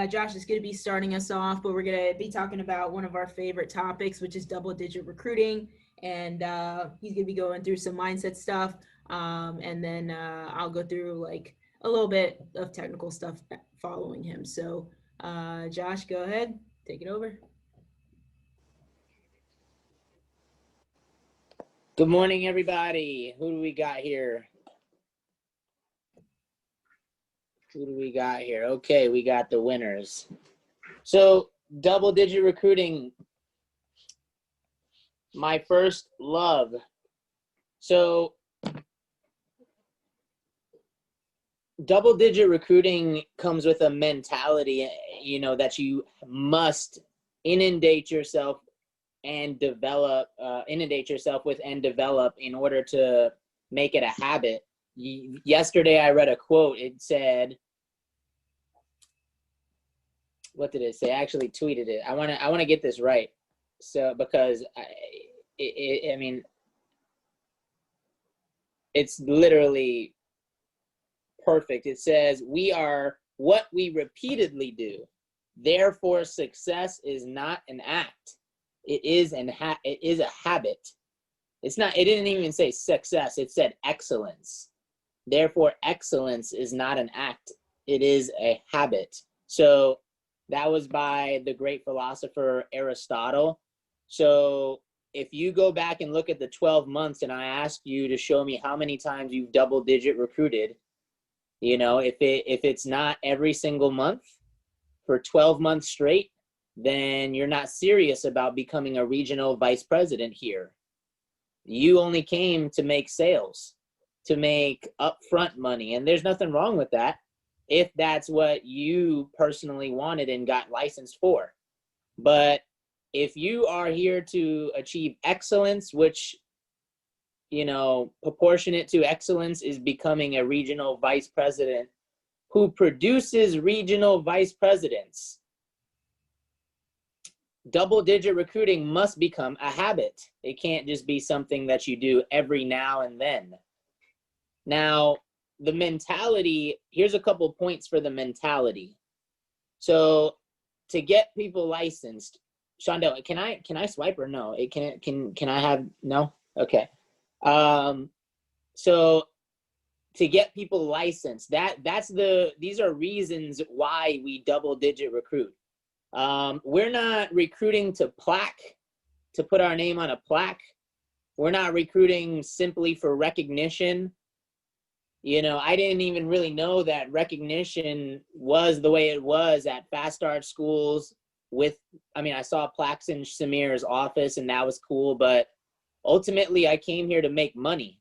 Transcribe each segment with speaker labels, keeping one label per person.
Speaker 1: Josh is going to be starting us off, but we're going to be talking about one of our favorite topics, which is double-digit recruiting. And he's going to be going through some mindset stuff. And then I'll go through like a little bit of technical stuff following him. So, Josh, go ahead. Take it over.
Speaker 2: Good morning, everybody. Who do we got here? Okay, we got the winners. So, double-digit recruiting, my first love. So, double-digit recruiting comes with a mentality, that you must inundate yourself with and develop in order to make it a habit. Yesterday I read a quote. It said, what did it say? I actually tweeted it. I want to get this right. So, because I mean, it's literally perfect. It says, we are what we repeatedly do. Therefore, success is not an act. It is a habit. It didn't even say success. It said excellence. Therefore, excellence is not an act. It is a habit. So that was by the great philosopher Aristotle. So if you go back and look at the 12 months and I ask you to show me how many times you've double-digit recruited, if it's not every single month for 12 months straight, then you're not serious about becoming a regional vice president here. You only came to make sales, to make upfront money, and there's nothing wrong with that if that's what you personally wanted and got licensed for. But if you are here to achieve excellence, which, proportionate to excellence is becoming a regional vice president who produces regional vice presidents, double-digit recruiting must become a habit. It can't just be something that you do every now and then. Now, the mentality, here's a couple points for the mentality. So to get people licensed, Shondell, can I swipe or no? Can I have, no? Okay. So to get people licensed, these are reasons why we double-digit recruit. We're not recruiting to put our name on a plaque. We're not recruiting simply for recognition. I didn't even really know that recognition was the way it was at fast start schools I saw plaques in Samir's office and that was cool, but ultimately I came here to make money.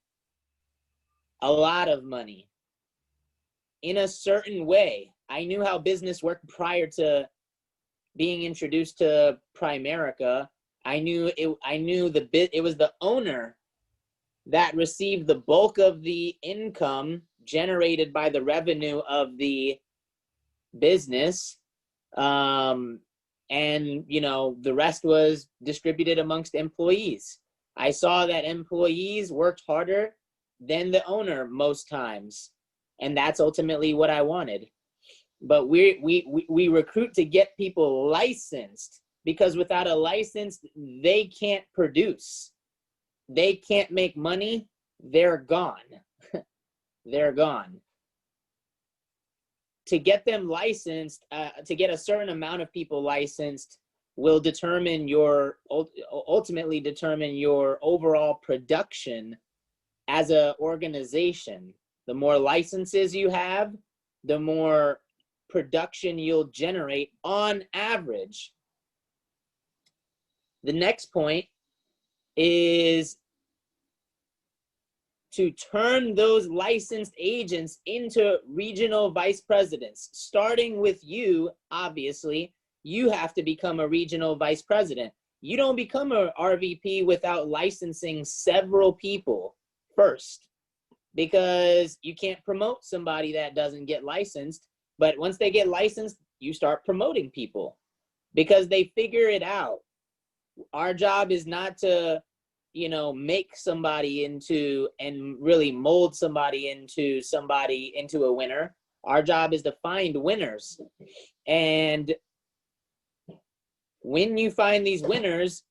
Speaker 2: A lot of money. In a certain way. I knew how business worked prior to being introduced to Primerica. I knew it was the owner that received the bulk of the income generated by the revenue of the business. And, the rest was distributed amongst employees. I saw that employees worked harder than the owner most times. And that's ultimately what I wanted. But we recruit to get people licensed, because without a license, they can't produce. They can't make money. They're gone. They're gone. To get them licensed, to get a certain amount of people licensed will ultimately determine your overall production as an organization. The more licenses you have, the more production you'll generate on average. The next point is to turn those licensed agents into regional vice presidents. Starting with you, obviously, you have to become a regional vice president. You don't become a RVP without licensing several people first, because you can't promote somebody that doesn't get licensed. But once they get licensed, you start promoting people because they figure it out. Our job is not to, make somebody into and really mold somebody into a winner. Our job is to find winners. And when you find these winners,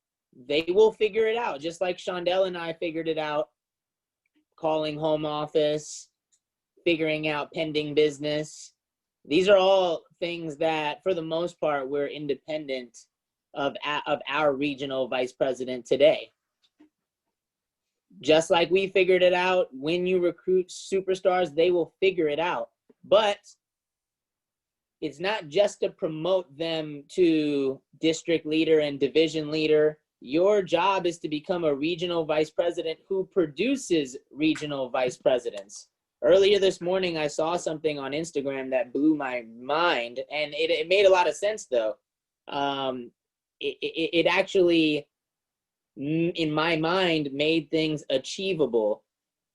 Speaker 2: they will figure it out. Just like Shondell and I figured it out, calling home office, figuring out pending business. These are all things that, for the most part, we're independent of our regional vice president today. Just like we figured it out, when you recruit superstars, they will figure it out. But it's not just to promote them to district leader and division leader. Your job is to become a regional vice president who produces regional vice presidents. Earlier this morning, I saw something on Instagram that blew my mind, and it made a lot of sense, though. It actually, in my mind, made things achievable.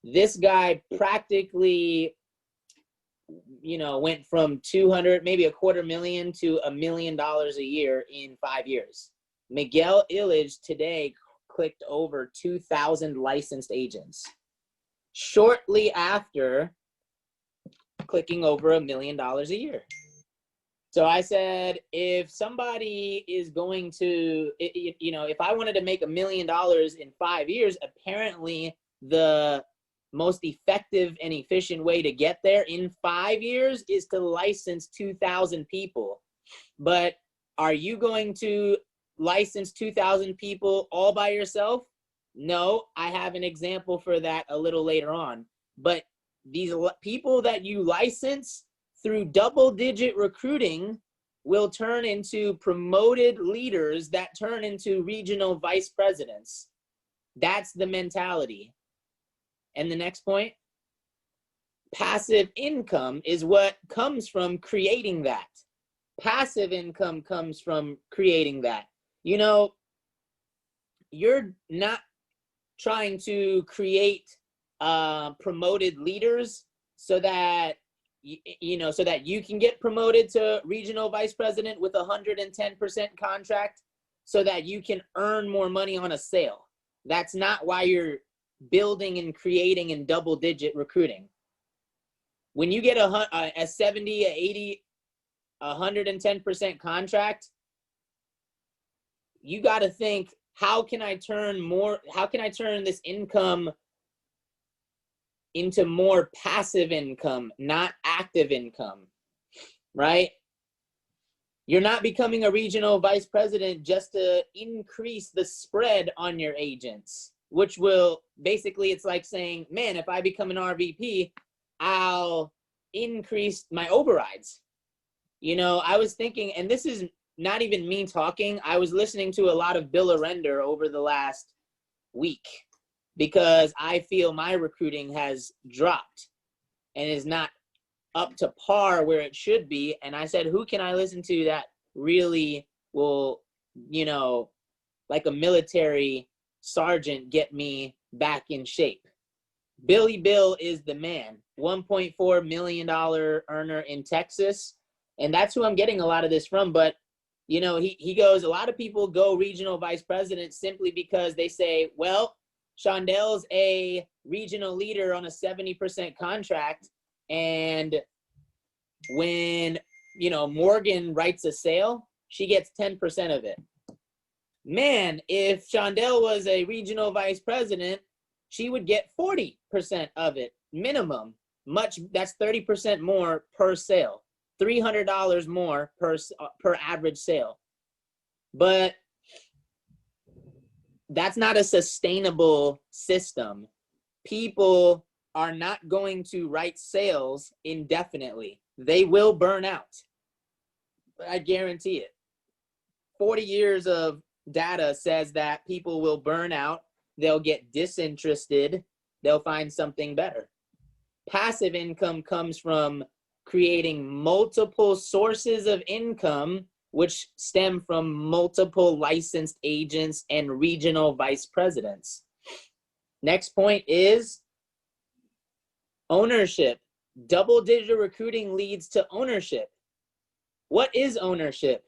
Speaker 2: This guy practically, went from 200, maybe $250,000 to $1 million a year in 5 years. Miguel Illich today clicked over 2,000 licensed agents shortly after clicking over $1 million a year. So I said, if somebody is going to, if I wanted to make $1 million in 5 years, apparently the most effective and efficient way to get there in 5 years is to license 2,000 people. But are you going to license 2,000 people all by yourself? No, I have an example for that a little later on. But these people that you license through double-digit recruiting will turn into promoted leaders that turn into regional vice presidents. That's the mentality. And the next point, passive income is what comes from creating that. Passive income comes from creating that. You're not trying to create promoted leaders so that you can get promoted to regional vice president with 110% contract so that you can earn more money on a sale. That's not why you're building and creating in double-digit recruiting. When you get a 70, a 80, 110% contract, you got to think, how can I turn this income into more passive income, not active income, right? You're not becoming a regional vice president just to increase the spread on your agents, which will basically, it's like saying, man, if I become an RVP, I'll increase my overrides. I was thinking, and this is not even me talking, I was listening to a lot of Bill Arender over the last week because I feel my recruiting has dropped and is not up to par where it should be. And I said, who can I listen to that really will, like a military sergeant, get me back in shape? Billy Bill is the man, $1.4 million earner in Texas. And that's who I'm getting a lot of this from. But, he goes, a lot of people go regional vice president simply because they say, well, Shondell's a regional leader on a 70% contract. And when, Morgan writes a sale, she gets 10% of it. Man, if Shondell was a regional vice president, she would get 40% of it minimum. That's 30% more per sale, $300 more per average sale. But that's not a sustainable system. People are not going to write sales indefinitely. They will burn out. I guarantee it. 40 years of data says that people will burn out. They'll get disinterested. They'll find something better. Passive income comes from creating multiple sources of income, which stem from multiple licensed agents and regional vice presidents. Next point is ownership. Double-digit recruiting leads to ownership. What is ownership?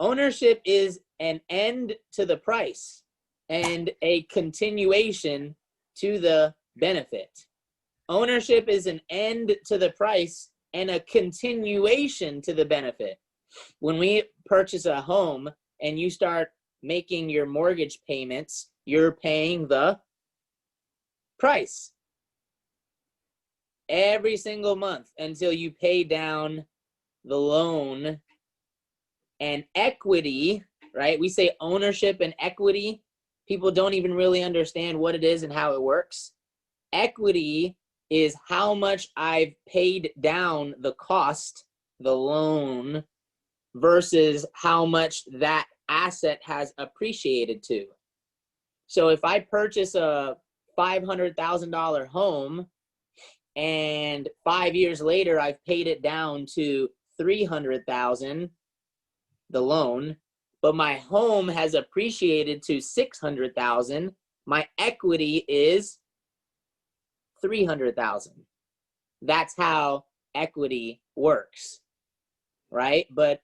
Speaker 2: Ownership is an end to the price and a continuation to the benefit. Ownership is an end to the price and a continuation to the benefit. When we purchase a home and you start making your mortgage payments, you're paying the price every single month until you pay down the loan. And equity, right? We say ownership and equity. People don't even really understand what it is and how it works. Equity is how much I've paid down the cost, the loan, versus how much that asset has appreciated to. So if I purchase a $500,000 home and 5 years later I've paid it down to $300,000, the loan, but my home has appreciated to $600,000, my equity is $300,000. That's how equity works, right? But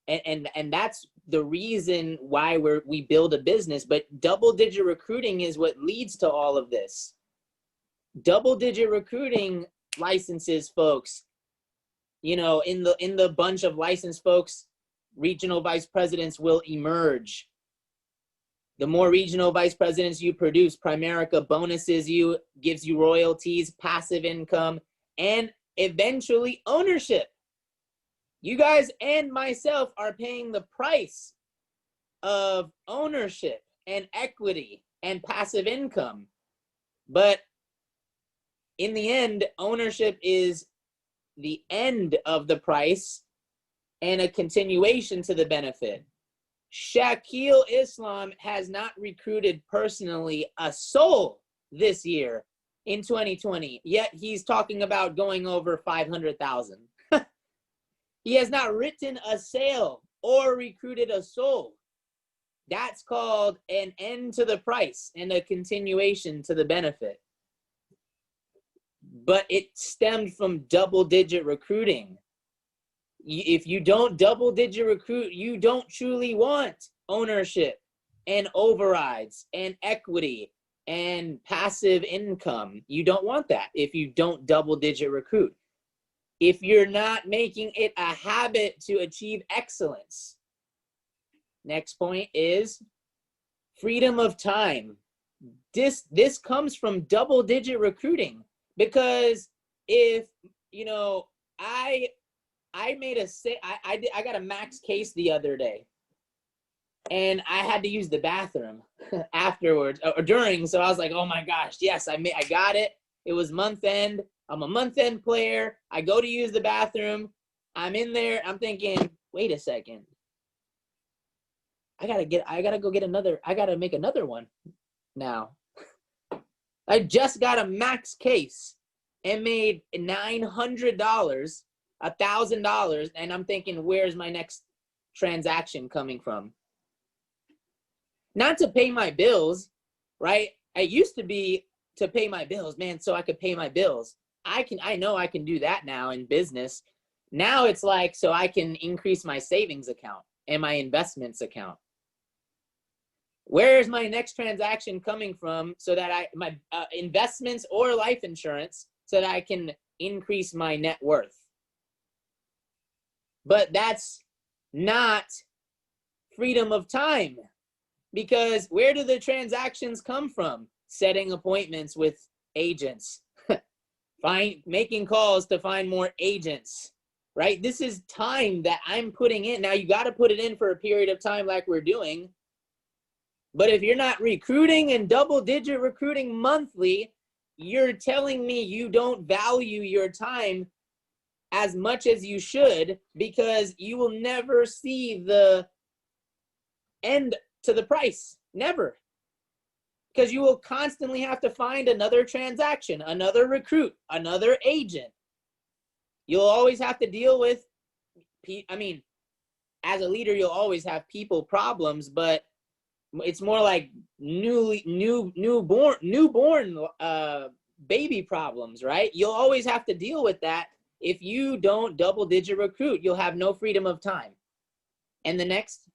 Speaker 2: and that's the reason why we build a business. But double-digit recruiting is what leads to all of this. Double-digit recruiting licenses, folks. You know, in the bunch of licensed folks, regional vice presidents will emerge. The more regional vice presidents you produce, Primerica bonuses you, gives you royalties, passive income, and eventually ownership. You guys and myself are paying the price of ownership and equity and passive income. But in the end, ownership is the end of the price and a continuation to the benefit. Shaquille Islam has not recruited personally a soul this year in 2020, yet he's talking about going over 500,000. He has not written a sale or recruited a soul. That's called an end to the price and a continuation to the benefit. But it stemmed from double-digit recruiting. If you don't double-digit recruit, you don't truly want ownership and overrides and equity and passive income. You don't want that if you don't double-digit recruit. If you're not making it a habit to achieve excellence. Next point is freedom of time. This comes from double-digit recruiting, because if, you know, I got a max case the other day, and I had to use the bathroom afterwards or during. So I was like, oh my gosh, yes, I got it. It was month end. I'm a month end player. I go to use the bathroom. I'm in there. I'm thinking, wait a second. I gotta make another one now. I just got a max case and made $900, $1,000, and I'm thinking, where's my next transaction coming from? Not to pay my bills, right? It used to be to pay my bills, man, so I could pay my bills. I know I can do that now in business. Now it's like, so I can increase my savings account and my investments account. Where is my next transaction coming from so that my investments or life insurance, so that I can increase my net worth? But that's not freedom of time, because where do the transactions come from? Setting appointments with agents, making calls to find more agents, right? This is time that I'm putting in. Now you got to put it in for a period of time like we're doing. But if you're not recruiting and double-digit recruiting monthly, you're telling me you don't value your time as much as you should, because you will never see the end to the price. Never. Because you will constantly have to find another transaction, another recruit, another agent. You'll always have to deal with, as a leader, you'll always have people problems, but it's more like newborn baby problems, right? You'll always have to deal with that. If you don't double-digit recruit, you'll have no freedom of time. And the next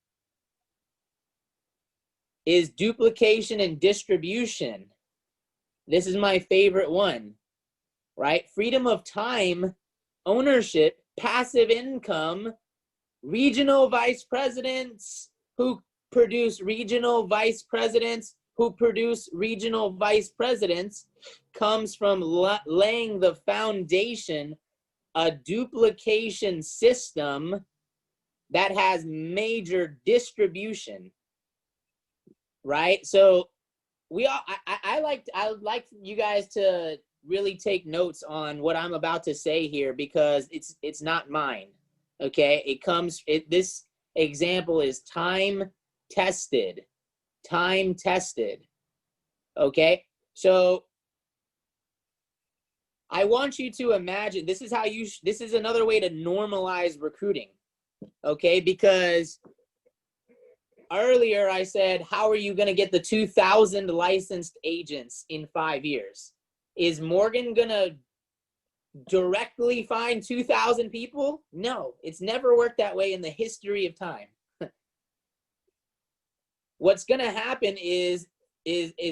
Speaker 2: is duplication and distribution. This is my favorite one. right? Freedom of time, ownership, passive income, regional vice presidents who produce regional vice presidents who produce regional vice presidents comes from laying the foundation, a duplication system that has major distribution, right? So we all, I like you guys to really take notes on what I'm about to say here, because it's not mine. Okay, this example is time tested. Okay, so I want you to imagine, this is another way to normalize recruiting. Okay, because earlier I said, how are you going to get the 2,000 licensed agents in 5 years? Is Morgan going to directly find 2,000 people? No, it's never worked that way in the history of time. What's going to happen is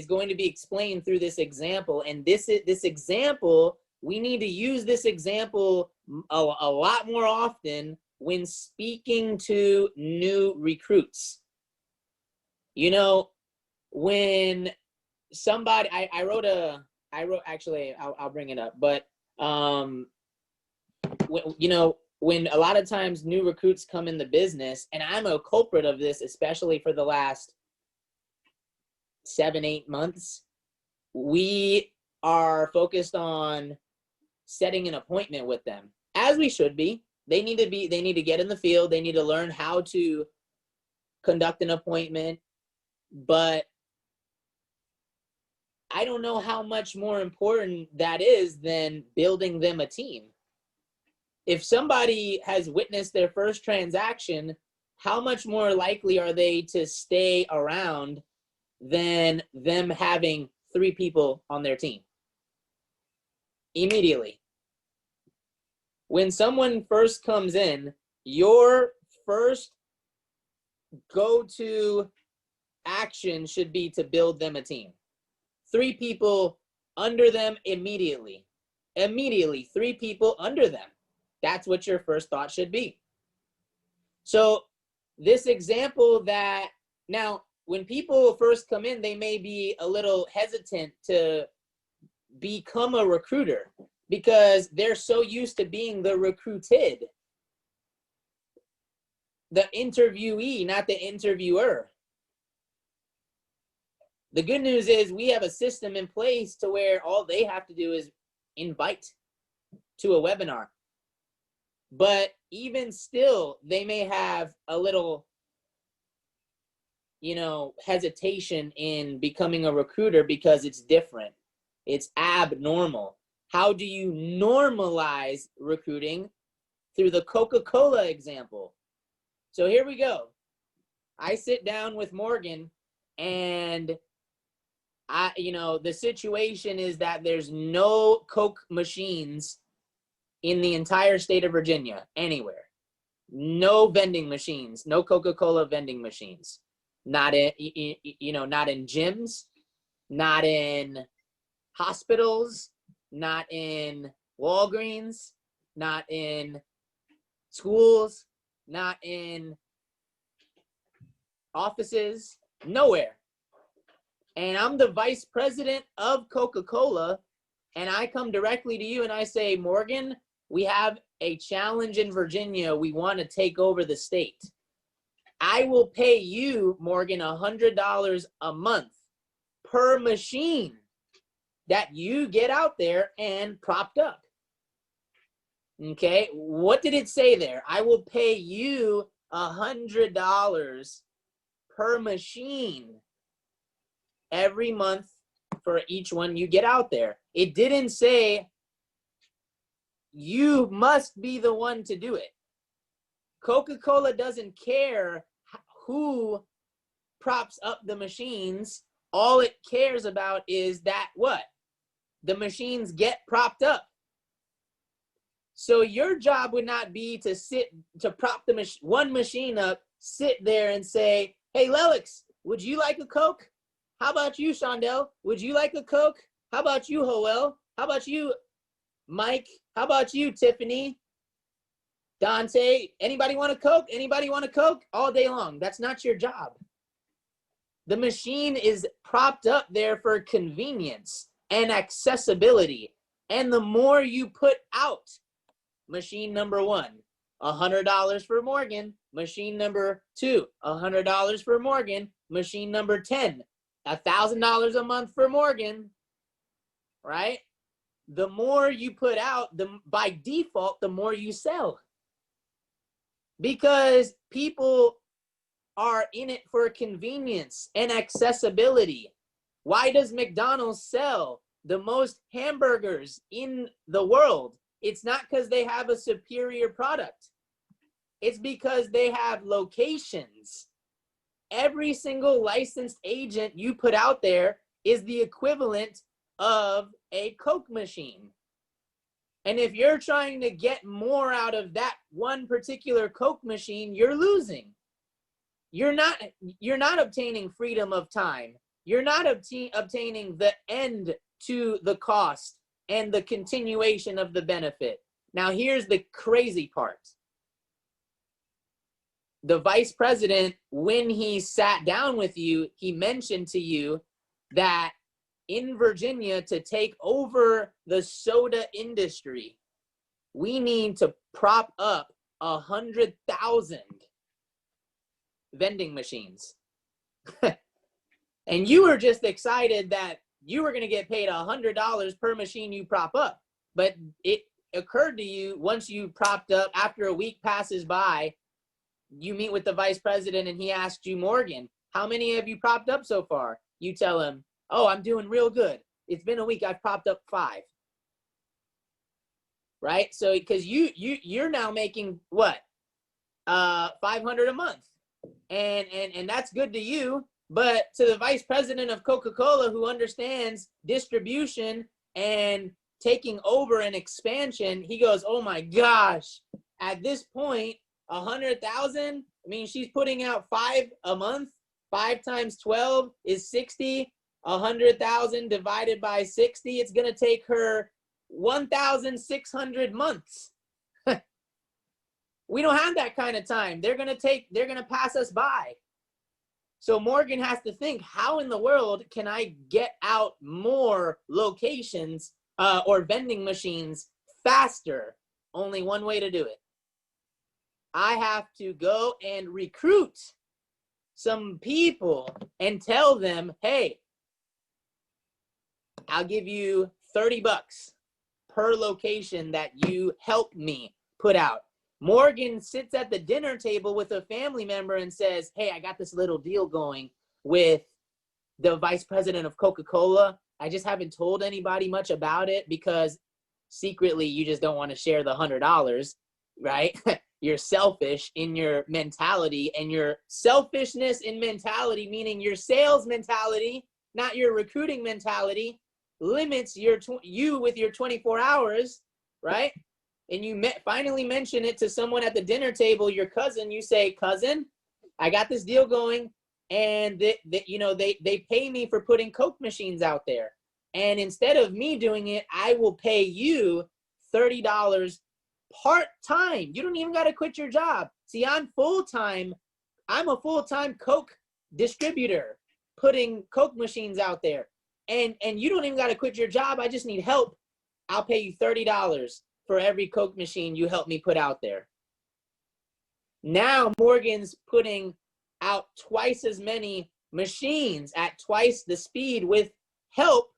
Speaker 2: going to be explained through this example. And this example, we need to use this example a lot more often when speaking to new recruits. You know, when somebody, actually, I'll bring it up, but, when a lot of times new recruits come in the business, and I'm a culprit of this, especially for the last 7-8 months, we are focused on setting an appointment with them, as we should be. They need to get in the field. They need to learn how to conduct an appointment. But I don't know how much more important that is than building them a team. If somebody has witnessed their first transaction, how much more likely are they to stay around than them having 3 people on their team? Immediately. When someone first comes in, your first go-to action should be to build them a team. 3 people under them immediately. 3 people under them. That's what your first thought should be. So this example that, now when people first come in, they may be a little hesitant to become a recruiter because they're so used to being the recruited, the interviewee, not the interviewer. The good news is we have a system in place to where all they have to do is invite to a webinar. But even still, they may have a little, hesitation in becoming a recruiter because it's different. It's abnormal. How do you normalize recruiting? Through the Coca-Cola example. So here we go. I sit down with Morgan, and the situation is that there's no Coke machines in the entire state of Virginia, anywhere. No vending machines, no Coca-Cola vending machines. Not in gyms, not in hospitals, not in Walgreens, not in schools, not in offices, nowhere. And I'm the vice president of Coca-Cola, and I come directly to you and I say, Morgan, we have a challenge in Virginia. We want to take over the state. I will pay you, Morgan, $100 a month per machine that you get out there and propped up. Okay, what did it say there? I will pay you $100 per machine every month for each one you get out there. It didn't say you must be the one to do it. Coca-Cola doesn't care who props up the machines. All it cares about is that what? The machines get propped up. So your job would not be to prop one machine up, sit there and say, hey, Lelix, would you like a Coke? How about you, Shondell? Would you like a Coke? How about you, Hoel? How about you? Mike, how about you, Tiffany? Dante, anybody want a Coke? Anybody want a Coke? All day long. That's not your job. The machine is propped up there for convenience and accessibility. And the more you put out, machine number one, $100 for Morgan. Machine number two, $100 for Morgan. Machine number 10, $1,000 a month for Morgan, right? The more you put out, by default, the more you sell. Because people are in it for convenience and accessibility. Why does McDonald's sell the most hamburgers in the world? It's not because they have a superior product. It's because they have locations. Every single licensed agent you put out there is the equivalent of a Coke machine. And if you're trying to get more out of that one particular Coke machine, you're losing. You're not obtaining freedom of time. You're not obtaining the end to the cost and the continuation of the benefit. Now, here's the crazy part. The vice president, when he sat down with you, he mentioned to you that in Virginia, to take over the soda industry, we need to prop up 100,000 vending machines. And you were just excited that you were going to get paid $100 per machine you prop up. But it occurred to you, once you propped up, after a week passes by, you meet with the vice president and he asked you, Morgan, how many have you propped up so far? You tell him, oh, I'm doing real good. It's been a week. I've propped up 5. Right? So because you're now making what? $500 a month. And that's good to you. But to the vice president of Coca-Cola, who understands distribution and taking over and expansion, he goes, oh my gosh, at this point, 100,000, I mean, she's putting out 5 a month. 5 times 12 is 60. 100,000 divided by 60, it's going to take her 1,600 months. We don't have that kind of time. They're going to pass us by. So Morgan has to think, how in the world can I get out more locations or vending machines faster? Only one way to do it. I have to go and recruit some people and tell them, hey, I'll give you $30 per location that you help me put out. Morgan sits at the dinner table with a family member and says, hey, I got this little deal going with the vice president of Coca-Cola. I just haven't told anybody much about it because secretly you just don't want to share the $100, right? You're selfish in your mentality, and your selfishness in mentality, meaning your sales mentality, not your recruiting mentality, limits you with your 24 hours, right? And you finally mention it to someone at the dinner table, your cousin. You say, cousin, I got this deal going, and they pay me for putting Coke machines out there. And instead of me doing it, I will pay you $30 part-time. You don't even got to quit your job. See, I'm full-time. I'm a full-time Coke distributor putting Coke machines out there. And you don't even got to quit your job. I just need help. I'll pay you $30 for every Coke machine you help me put out there. Now Morgan's putting out twice as many machines at twice the speed with help,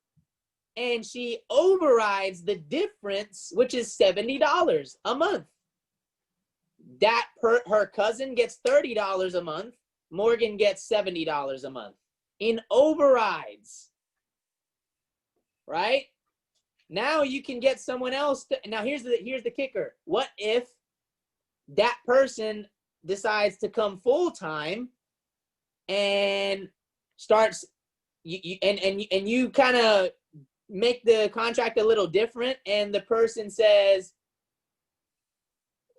Speaker 2: and she overrides the difference, which is $70 a month. That her cousin gets $30 a month. Morgan gets $70 a month in overrides. Right? Now you can get someone else now here's the kicker. What if that person decides to come full time and starts and you kind of make the contract a little different, and the person says,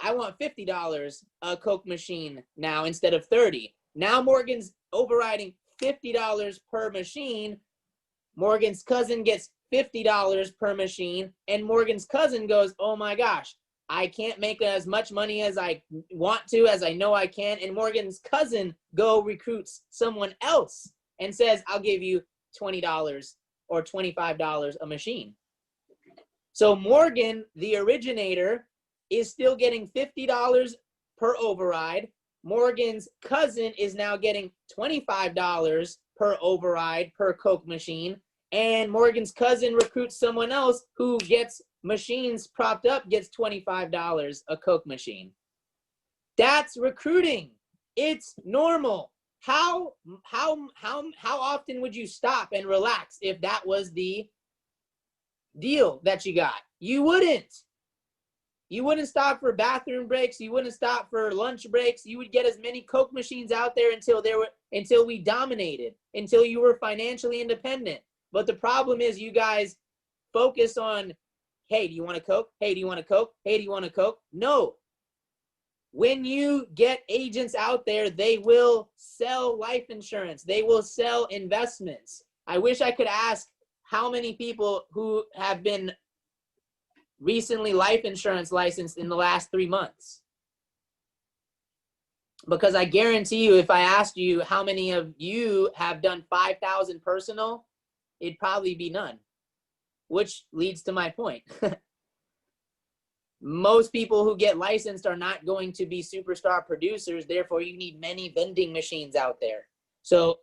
Speaker 2: I want $50 a Coke machine now instead of 30. Now Morgan's overriding $50 per machine. Morgan's cousin gets $50 per machine, and Morgan's cousin goes, oh my gosh, I can't make as much money as I want to, as I know I can, and Morgan's cousin recruits someone else and says, I'll give you $20 or $25 a machine. So Morgan, the originator, is still getting $50 per override. Morgan's cousin is now getting $25 per override per Coke machine. And Morgan's cousin recruits someone else who gets machines propped up, gets $25 a Coke machine. That's recruiting. It's normal. How often would you stop and relax if that was the deal that you got? You wouldn't. You wouldn't stop for bathroom breaks. You wouldn't stop for lunch breaks. You would get as many Coke machines out there until we dominated, until you were financially independent. But the problem is you guys focus on, hey, do you want a Coke? Hey, do you want a Coke? Hey, do you want a Coke? No. When you get agents out there, they will sell life insurance. They will sell investments. I wish I could ask how many people who have been recently life insurance licensed in the last 3 months. Because I guarantee you, if I asked you how many of you have done 5,000 personal, it'd probably be none, which leads to my point. Most people who get licensed are not going to be superstar producers. Therefore, you need many vending machines out there. So